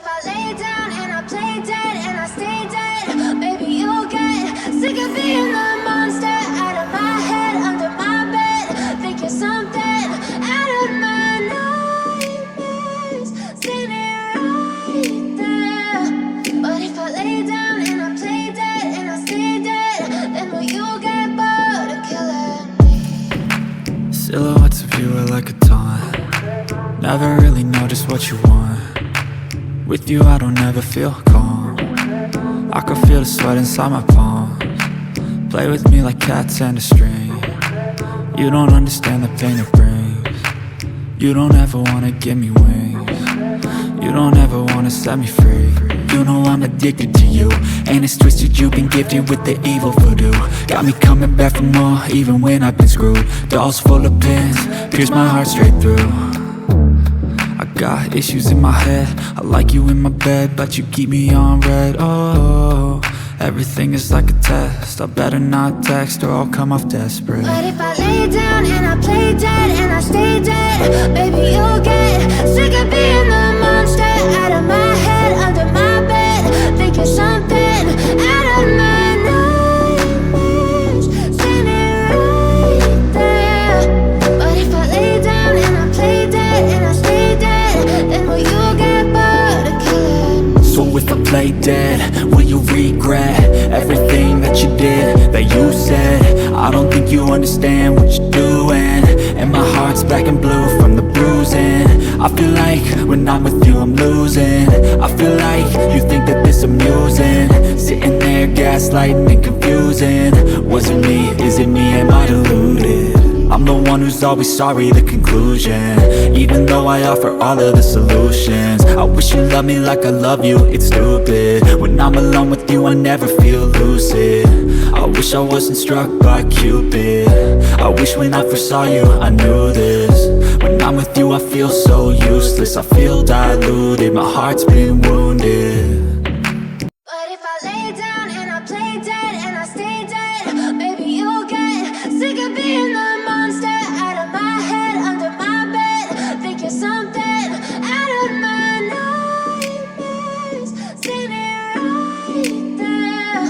if I lay down and I play dead and I stay dead, maybe you'll get sick of being the monster out of my head, under my bed. Think you're something out of my nightmares, standing right there. But if I lay down and I play dead and I stay dead, then will you get bored of killing me? Silhouettes of you are like a taunt. Never really know just what you want. With you I don't ever feel calm. I can feel the sweat inside my palms. Play with me like cats and a string. You don't understand the pain it brings. You don't ever wanna give me wings. You don't ever wanna set me free. You know I'm addicted to you, and it's twisted, you've been gifted with the evil voodoo. Got me coming back for more, even when I've been screwed. Dolls full of pins, pierce my heart straight through. I got issues in my head, I like you in my bed, but you keep me on red. Oh, everything is like a test, I better not text or I'll come off desperate. But if I lay down and I play dead and I stay dead, baby you'll get sick of being the monster out of my head, under my bed. Think you're something out of my nightmares, standing right there. But if I lay down and I play dead and I stay dead, then will you get bored of killing me? So if I play dead, will you regret everything that you did, that you said? I don't think you understand what you're doing, and my heart's black and blue from the bruising. I feel like when I'm with you I'm losing. I feel like you think that this amusing, sitting there gaslighting and confusing. Was it me? Is it me? Am I deluded? I'm the one who's always sorry, the conclusion, even though I offer all of the solutions. I wish you loved me like I love you, it's stupid. When I'm alone with you I never feel lucid. I wish I wasn't struck by Cupid. I wish when I first saw you I knew this. When I'm with you I feel so useless, I feel diluted, my heart's been wounded. But if I lay down and I play dead and I stay dead, maybe you'll get sick of being the monster out of my head, under my bed. Think you're something out of my nightmares, standing right there.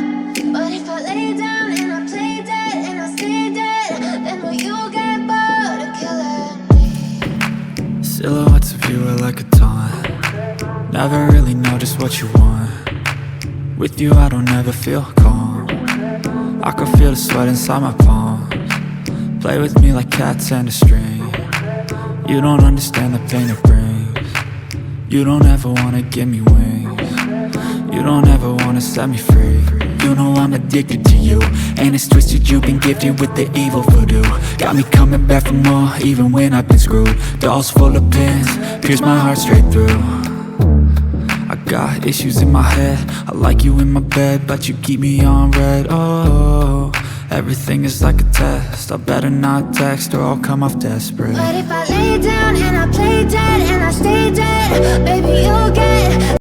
But if I lay down and I play dead and I stay dead, then will you get bored of killing me? Silhouettes of you are like a taunt. Never really know just what you want. With you I don't ever feel calm. I can feel the sweat inside my palms. Play with me like cats and a string. You don't understand the pain it brings. You don't ever wanna give me wings. You don't ever wanna set me free. You know I'm addicted to you, and it's twisted, you've been gifted with the evil voodoo. Got me coming back for more, even when I've been screwed. Dolls full of pins, pierce my heart straight through. I got issues in my head, I like you in my bed, but you keep me on red. Oh, everything is like a test, I better not text or I'll come off desperate. But if I lay down and I play dead and I stay dead, baby you'll get